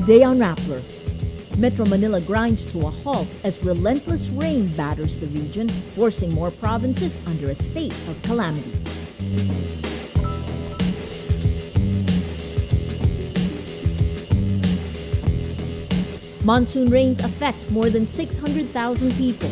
Today on Rappler, Metro Manila grinds to a halt as relentless rain batters the region, forcing more provinces under a state of calamity. Monsoon rains affect more than 600,000 people.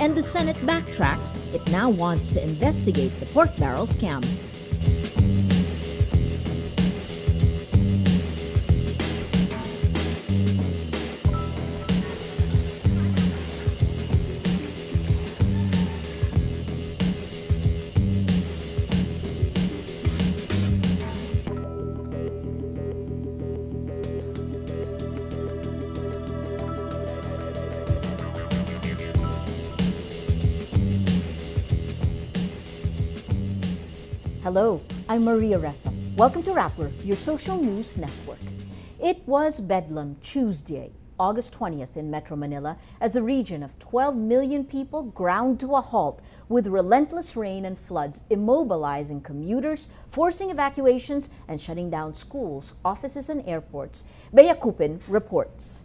And the Senate backtracks. It now wants to investigate the pork barrel scam. Hello, I'm Maria Ressa. Welcome to Rappler, your social news network. It was Bedlam Tuesday, August 20th in Metro Manila as a region of 12 million people ground to a halt with relentless rain and floods immobilizing commuters, forcing evacuations, and shutting down schools, offices, and airports. Bea Kupin reports.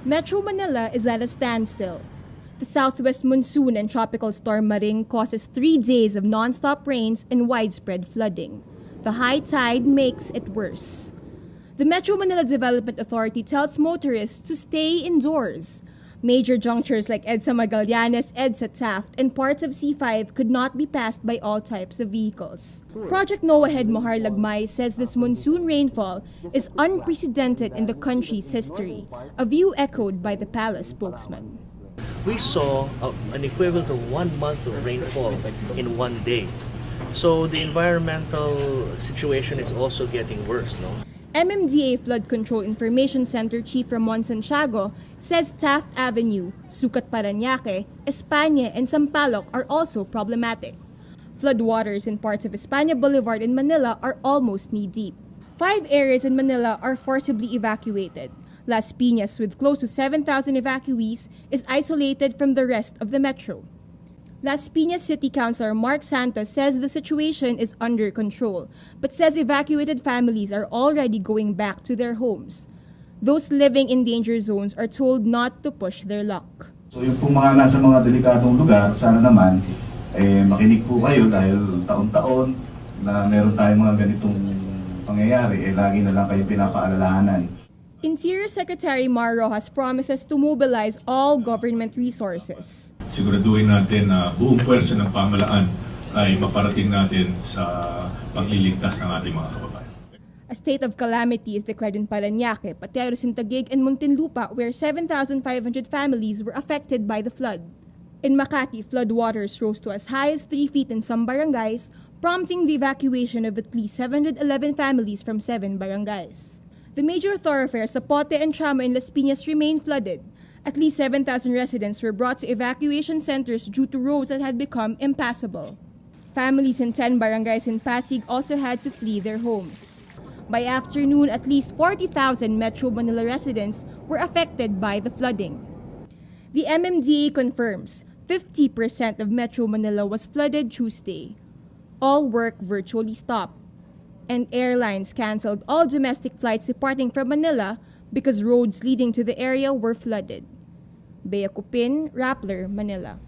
Metro Manila is at a standstill. The southwest monsoon and tropical storm Maring causes 3 days of non-stop rains and widespread flooding. The high tide makes it worse. The Metro Manila Development Authority tells motorists to stay indoors. Major junctures like EDSA Magallanes, EDSA Taft, and parts of C5 could not be passed by all types of vehicles. Project NOAA head Mohar Lagmay says this monsoon rainfall is unprecedented in the country's history, a view echoed by the palace spokesman. We saw an equivalent of 1 month of rainfall in 1 day. So the environmental situation is also getting worse, no? MMDA Flood Control Information Center Chief Ramon Santiago says Taft Avenue, Sucat Parañaque, España, and Sampaloc are also problematic. Floodwaters in parts of España Boulevard in Manila are almost knee-deep. 5 areas in Manila are forcibly evacuated. Las Piñas, with close to 7,000 evacuees, is isolated from the rest of the metro. Las Piñas City Councilor Mark Santos says the situation is under control, but says evacuated families are already going back to their homes. Those living in danger zones are told not to push their luck. So yung mga nasa mga delikadong lugar, sana naman makinig po kayo dahil taon-taon na meron tayong mga ganitong pangyayari, lagi na lang kayo pinapaalalahanan. Interior Secretary Mar Rojas promises to mobilize all government resources. Siguraduhin natin na buong pwersa ng pamahalaan ay maparating natin sa pagliligtas ng ating mga kababayan. A state of calamity is declared in Parañaque, Pateros, Taguig, and Muntinlupa, where 7,500 families were affected by the flood. In Makati, floodwaters rose to as high as 3 feet in some barangays, prompting the evacuation of at least 711 families from 7 barangays. The major thoroughfares Zapote and Tramo in Las Piñas remain flooded. At least 7,000 residents were brought to evacuation centers due to roads that had become impassable. Families in 10 barangays in Pasig also had to flee their homes. By afternoon, at least 40,000 Metro Manila residents were affected by the flooding. The MMDA confirms 50% of Metro Manila was flooded Tuesday. All work virtually stopped, and airlines canceled all domestic flights departing from Manila because roads leading to the area were flooded. Bea Kupin, Rappler, Manila.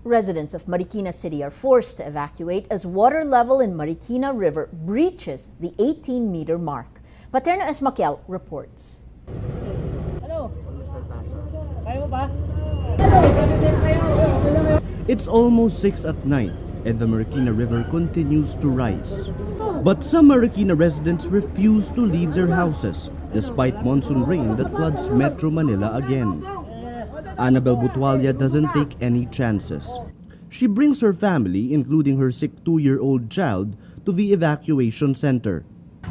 Residents of Marikina City are forced to evacuate as water level in Marikina River breaches the 18-meter mark. Paterno Esmaquiel reports. It's almost 6 at night and the Marikina River continues to rise. But some Marikina residents refuse to leave their houses despite monsoon rain that floods Metro Manila again. Annabel Butualia doesn't take any chances. She brings her family, including her sick 2-year-old child, to the evacuation center.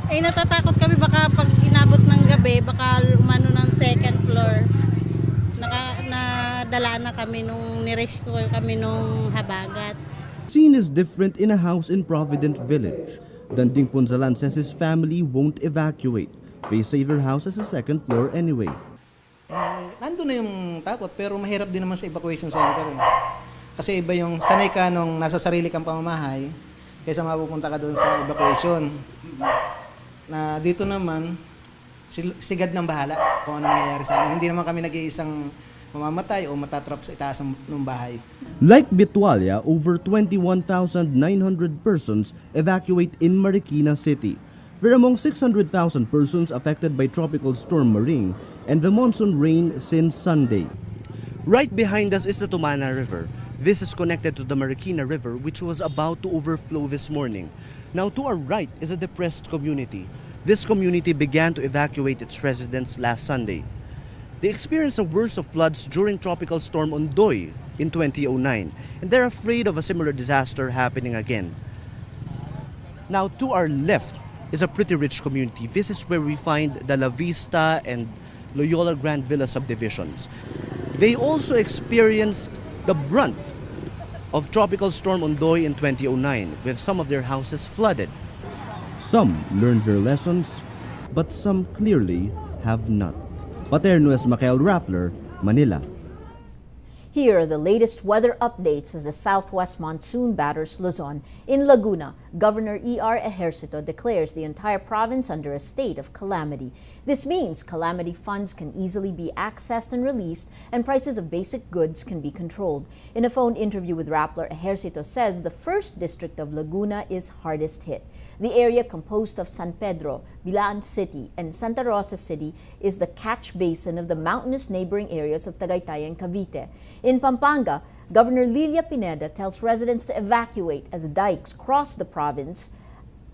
Natatakot kami baka pag inabot ng gabi, baka umano ng second floor. Nadala na kami nung nirescue kami nung habagat. Scene is different in a house in Provident Village. Dindin Punzalan says his family won't evacuate. They say their house has a second floor anyway. Nandun na yung takot pero mahirap din naman sa evacuation center. Kasi iba yung sanay ka nung nasa sarili kang pamamahay kaysa mapupunta ka doon sa evacuation. Na dito naman, sigad ng bahala kung ano mangyayari sa amin. Hindi naman kami nag-iisang mamamatay o matatrap sa itaas ng bahay. Like Bitualia, over 21,900 persons evacuate in Marikina City. We're among 600,000 persons affected by Tropical Storm Maring and the monsoon rain since Sunday. Right behind us is the Tumana River. This is connected to the Marikina River, which was about to overflow this morning. Now to our right is a depressed community. This community began to evacuate its residents last Sunday. They experienced the worst of floods during Tropical Storm Ondoy in 2009, and they're afraid of a similar disaster happening again. Now to our left is a pretty rich community. This is where we find the La Vista and Loyola Grand Villa subdivisions. They also experienced the brunt of Tropical Storm Ondoy in 2009, with some of their houses flooded. Some learned their lessons, but some clearly have not. Paterno Macael, Rappler, Manila. Here are the latest weather updates as the southwest monsoon batters Luzon. In Laguna, Governor E.R. Ejercito declares the entire province under a state of calamity. This means calamity funds can easily be accessed and released, and prices of basic goods can be controlled. In a phone interview with Rappler, Ejercito says the first district of Laguna is hardest hit. The area composed of San Pedro, Bilaan City, and Santa Rosa City is the catch basin of the mountainous neighboring areas of Tagaytay and Cavite. In Pampanga, Governor Lilia Pineda tells residents to evacuate as dikes across the province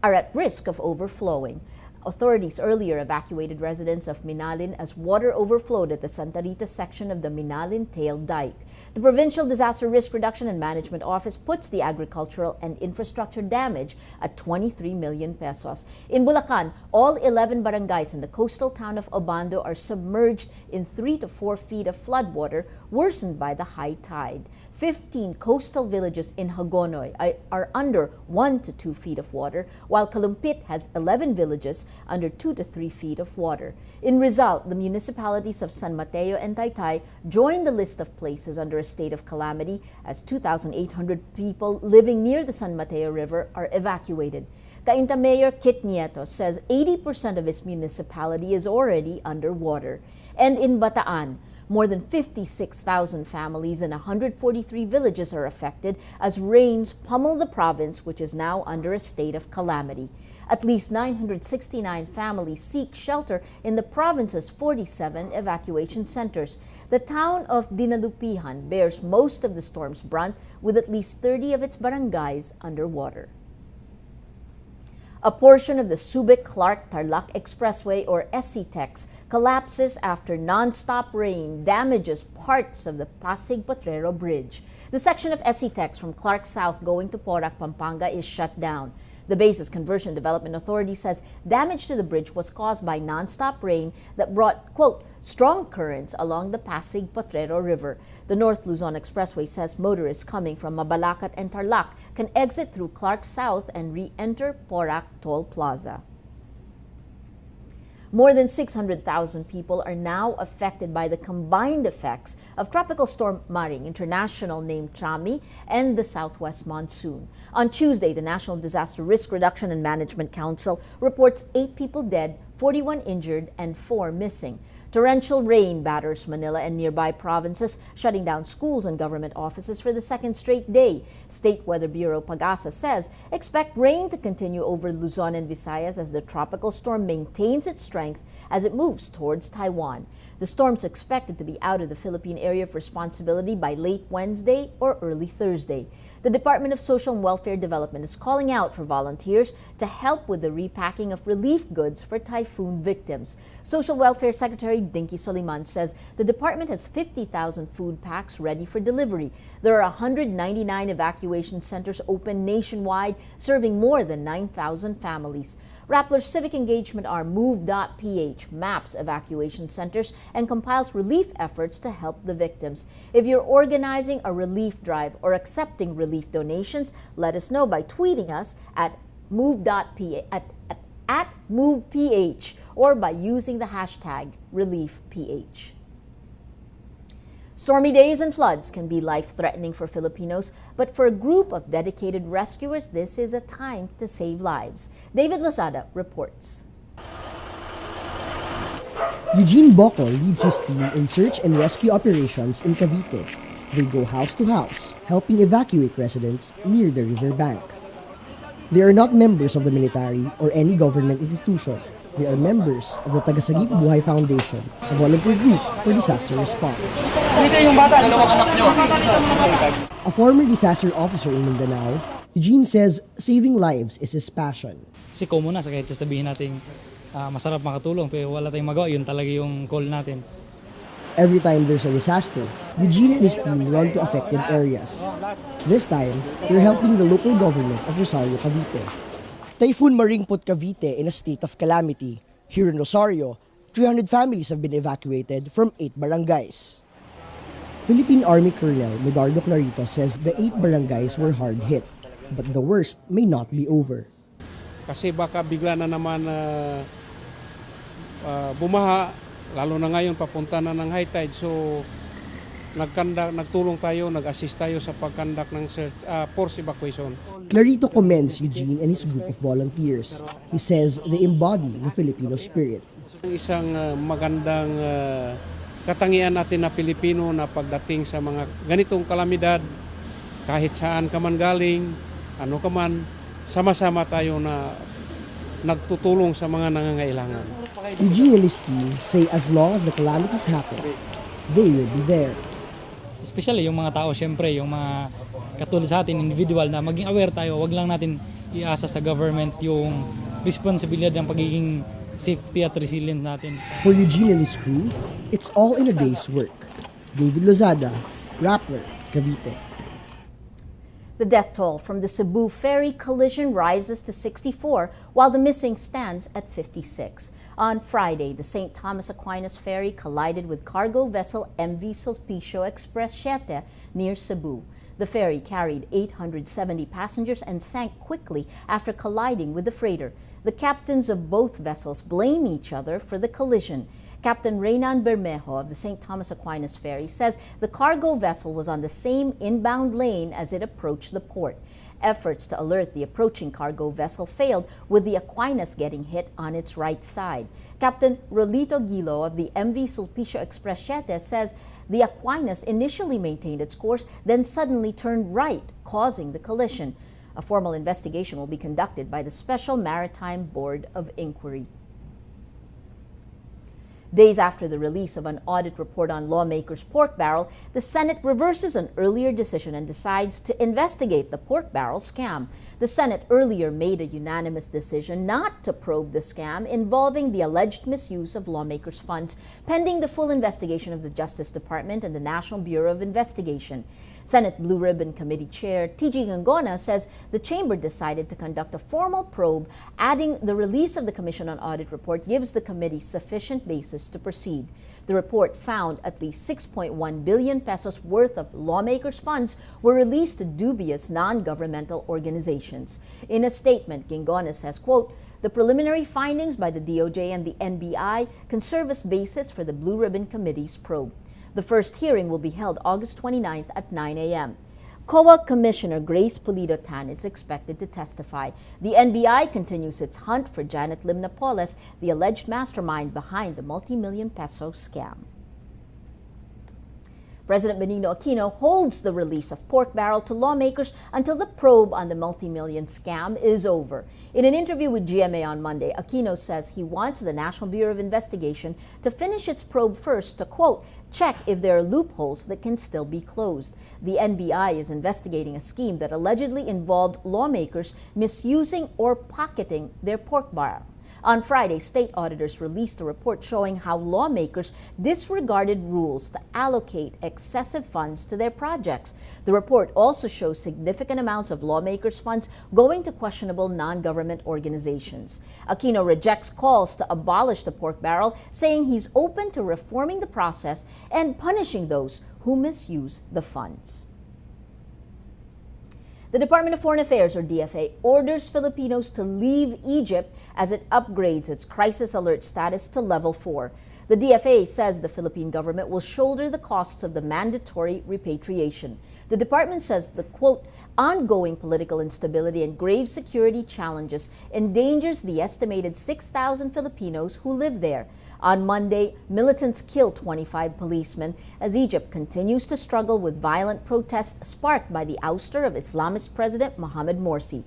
are at risk of overflowing. Authorities earlier evacuated residents of Minalin as water overflowed at the Santa Rita section of the Minalin Tail Dike. The Provincial Disaster Risk Reduction and Management Office puts the agricultural and infrastructure damage at 23 million pesos. In Bulacan, all 11 barangays in the coastal town of Obando are submerged in 3 to 4 feet of floodwater worsened by the high tide. 15 coastal villages in Hagonoy are under 1 to 2 feet of water, while Kalumpit has 11 villages under 2 to 3 feet of water. In Rizal, the municipalities of San Mateo and Taytay joined the list of places under a state of calamity as 2,800 people living near the San Mateo River are evacuated. Cainta Mayor Kit Nieto says 80% of his municipality is already underwater. And in Bataan, more than 56,000 families in 143 villages are affected as rains pummel the province, which is now under a state of calamity. At least 969 families seek shelter in the province's 47 evacuation centers. The town of Dinalupihan bears most of the storm's brunt, with at least 30 of its barangays underwater. A portion of the Subic-Clark-Tarlac Expressway, or SCTEX, collapses after non-stop rain damages parts of the Pasig-Potrero Bridge. The section of SCTEX from Clark South going to Porac, Pampanga is shut down. The base's Conversion Development Authority says damage to the bridge was caused by non-stop rain that brought, quote, strong currents along the Pasig-Potrero River. The North Luzon Expressway says motorists coming from Mabalacat and Tarlac can exit through Clark South and re-enter Porac Toll Plaza. More than 600,000 people are now affected by the combined effects of Tropical Storm Maring, international name Trami, and the southwest monsoon. On Tuesday, the National Disaster Risk Reduction and Management Council reports 8 people dead, 41 injured, and 4 missing. Torrential rain batters Manila and nearby provinces, shutting down schools and government offices for the second straight day. State Weather Bureau Pagasa says expect rain to continue over Luzon and Visayas as the tropical storm maintains its strength as it moves towards Taiwan. The storm's expected to be out of the Philippine area of responsibility by late Wednesday or early Thursday. The Department of Social and Welfare Development is calling out for volunteers to help with the repacking of relief goods for typhoon victims. Social Welfare Secretary Dinky Soliman says the department has 50,000 food packs ready for delivery. There are 199 evacuation centers open nationwide, serving more than 9,000 families. Rappler's civic engagement arm Move.ph maps evacuation centers and compiles relief efforts to help the victims. If you're organizing a relief drive or accepting relief donations, let us know by tweeting us at Move.ph at MovePH or by using the hashtag ReliefPH. Stormy days and floods can be life-threatening for Filipinos, but for a group of dedicated rescuers, this is a time to save lives. David Lozada reports. Eugene Bocco leads his team in search and rescue operations in Cavite. They go house to house, helping evacuate residents near the riverbank. They are not members of the military or any government institution. They are members of the Tagasagip Buhay Foundation, a volunteer group for disaster response. A former disaster officer in Mindanao, Eugene says saving lives is his passion. Kasi common na sa kahit sasabihin natin masarap makatulong pero wala tayong magawa, yun talaga yung call natin. Every time there's a disaster, Eugene and his team run to affected areas. This time, they're helping the local government of Rosario, Cavite. Typhoon Maring put Cavite in a state of calamity. Here in Rosario, 300 families have been evacuated from 8 barangays. Philippine Army Colonel Medardo Clarito says the 8 barangays were hard hit, but the worst may not be over. Kasi baka bigla na naman bumaha, lalo na ngayon papunta na ng high tide, so nagtulong tayo, nag-assist tayo sa pag-conduct ng force evacuation. Clarito commends Eugene and his group of volunteers. He says they embody the Filipino spirit. Isang magandang katangian natin na Pilipino na pagdating sa mga ganitong kalamidad, kahit saan ka man galing, ano ka man, sama-sama tayo na nagtutulong sa mga nangangailangan. Eugene and his team say as long as the calamities happen, they will be there. Especially yung mga tao, syempre, yung mga katulad sa atin, individual, na maging aware tayo, wag lang natin iasa sa government yung responsibilidad ng pagiging safety at resilient natin. For Eugene and his crew, it's all in a day's work. David Lozada, Rappler, Cavite. The death toll from the Cebu ferry collision rises to 64, while the missing stands at 56. On Friday, the St. Thomas Aquinas ferry collided with cargo vessel MV Sulpicio Express 7 near Cebu. The ferry carried 870 passengers and sank quickly after colliding with the freighter. The captains of both vessels blame each other for the collision. Captain Reynan Bermejo of the St. Thomas Aquinas ferry says the cargo vessel was on the same inbound lane as it approached the port. Efforts to alert the approaching cargo vessel failed, with the Aquinas getting hit on its right side. Captain Rolito Guilo of the MV Sulpicio Express 7 says the Aquinas initially maintained its course, then suddenly turned right, causing the collision. A formal investigation will be conducted by the Special Maritime Board of Inquiry. Days after the release of an audit report on lawmakers' pork barrel, the Senate reverses an earlier decision and decides to investigate the pork barrel scam. The Senate earlier made a unanimous decision not to probe the scam involving the alleged misuse of lawmakers' funds, pending the full investigation of the Justice Department and the National Bureau of Investigation. Senate Blue Ribbon Committee Chair T.G. Gangona says the chamber decided to conduct a formal probe, adding the release of the Commission on Audit report gives the committee sufficient basis to proceed. The report found at least 6.1 billion pesos worth of lawmakers' funds were released to dubious non-governmental organizations. In a statement, Gangona says, quote, "The preliminary findings by the DOJ and the NBI can serve as basis for the Blue Ribbon Committee's probe." The first hearing will be held August 29th at 9 a.m. COA Commissioner Grace Pulido Tan is expected to testify. The NBI continues its hunt for Janet Lim Napoles, the alleged mastermind behind the multi-million peso scam. President Benigno Aquino holds the release of pork barrel to lawmakers until the probe on the multi-million scam is over. In an interview with GMA on Monday, Aquino says he wants the National Bureau of Investigation to finish its probe first to, quote, check if there are loopholes that can still be closed. The NBI is investigating a scheme that allegedly involved lawmakers misusing or pocketing their pork barrel. On Friday, state auditors released a report showing how lawmakers disregarded rules to allocate excessive funds to their projects. The report also shows significant amounts of lawmakers' funds going to questionable non-government organizations. Aquino rejects calls to abolish the pork barrel, saying he's open to reforming the process and punishing those who misuse the funds. The Department of Foreign Affairs, or DFA, orders Filipinos to leave Egypt as it upgrades its crisis alert status to level 4. The DFA says the Philippine government will shoulder the costs of the mandatory repatriation. The department says the, quote, ongoing political instability and grave security challenges endangers the estimated 6,000 Filipinos who live there. On Monday, militants killed 25 policemen as Egypt continues to struggle with violent protests sparked by the ouster of Islamist President Mohamed Morsi.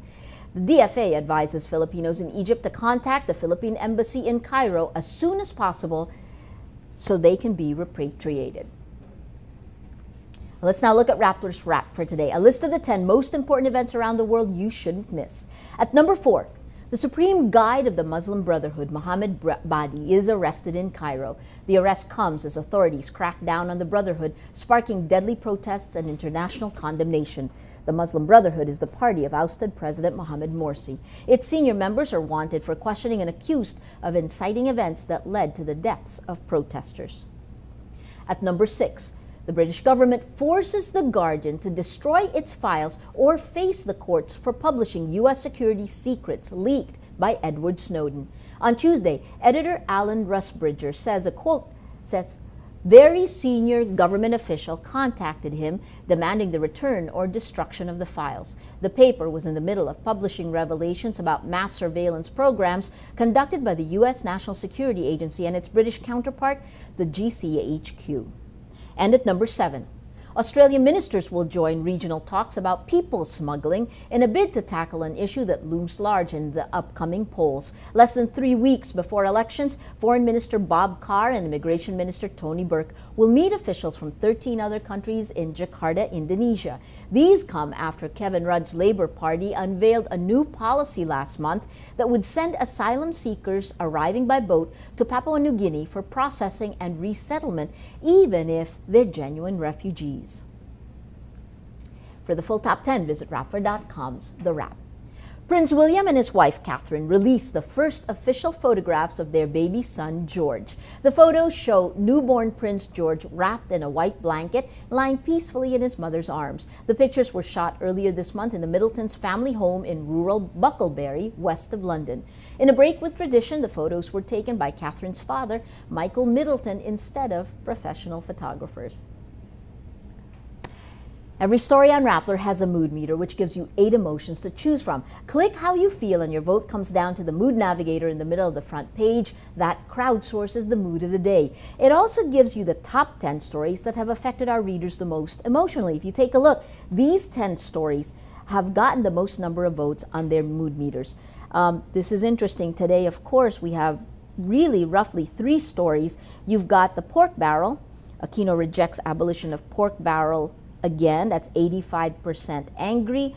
The DFA advises Filipinos in Egypt to contact the Philippine Embassy in Cairo as soon as possible so they can be repatriated. Let's now look at Rappler's Wrap for today, a list of the 10 most important events around the world you shouldn't miss. At number 4, the Supreme Guide of the Muslim Brotherhood, Mohammed Badi, is arrested in Cairo. The arrest comes as authorities crack down on the Brotherhood, sparking deadly protests and international condemnation. The Muslim Brotherhood is the party of ousted President Mohamed Morsi. Its senior members are wanted for questioning and accused of inciting events that led to the deaths of protesters. At number 6, the British government forces The Guardian to destroy its files or face the courts for publishing U.S. security secrets leaked by Edward Snowden. On Tuesday, editor Alan Rusbridger says, a quote, says, very senior government official contacted him demanding the return or destruction of the files. The paper was in the middle of publishing revelations about mass surveillance programs conducted by the U.S. National Security Agency and its British counterpart, the GCHQ. And at number 7, Australian ministers will join regional talks about people smuggling in a bid to tackle an issue that looms large in the upcoming polls. Less than 3 weeks before elections, Foreign Minister Bob Carr and Immigration Minister Tony Burke will meet officials from 13 other countries in Jakarta, Indonesia. These come after Kevin Rudd's Labour Party unveiled a new policy last month that would send asylum seekers arriving by boat to Papua New Guinea for processing and resettlement, even if they're genuine refugees. For the full top 10, visit Rappler.com's The Wrap. Prince William and his wife Catherine released the first official photographs of their baby son George. The photos show newborn Prince George wrapped in a white blanket, lying peacefully in his mother's arms. The pictures were shot earlier this month in the Middletons' family home in rural Bucklebury, west of London. In a break with tradition, the photos were taken by Catherine's father, Michael Middleton, instead of professional photographers. Every story on Rappler has a mood meter, which gives you 8 emotions to choose from. Click how you feel and your vote comes down to the mood navigator in the middle of the front page that crowdsources the mood of the day. It also gives you the top 10 stories that have affected our readers the most emotionally. If you take a look, these 10 stories have gotten the most number of votes on their mood meters. This is interesting. Today, of course, we have really roughly 3 stories. You've got the pork barrel. Aquino rejects abolition of pork barrel again. That's 85% angry.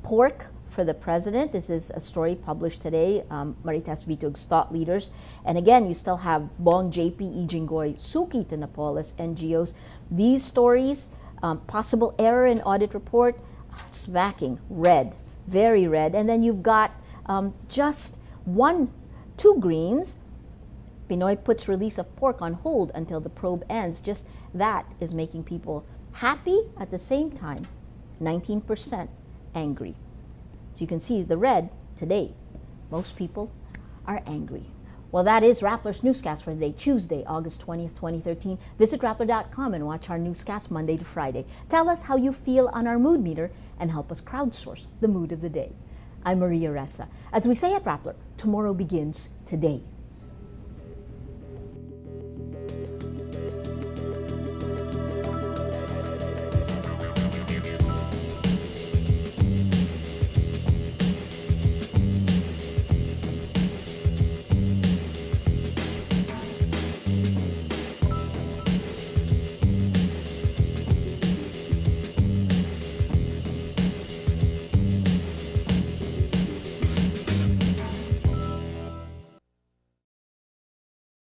Pork for the president. This is a story published today, Maritas Vitug's thought leaders. And again, you still have Bong JP, Ijingoy, Suki Tinapolis, NGOs. These stories, possible error in audit report, smacking, red, very red. And then you've got just 2 greens. Pinoy puts release of pork on hold until the probe ends. Just that is making people happy at the same time. 19% angry. So you can see the red today. Most people are angry. Well, that is Rappler's Newscast for today, Tuesday, August 20th, 2013. Visit Rappler.com and watch our newscast Monday to Friday. Tell us how you feel on our mood meter and help us crowdsource the mood of the day. I'm Maria Ressa. As we say at Rappler, tomorrow begins today.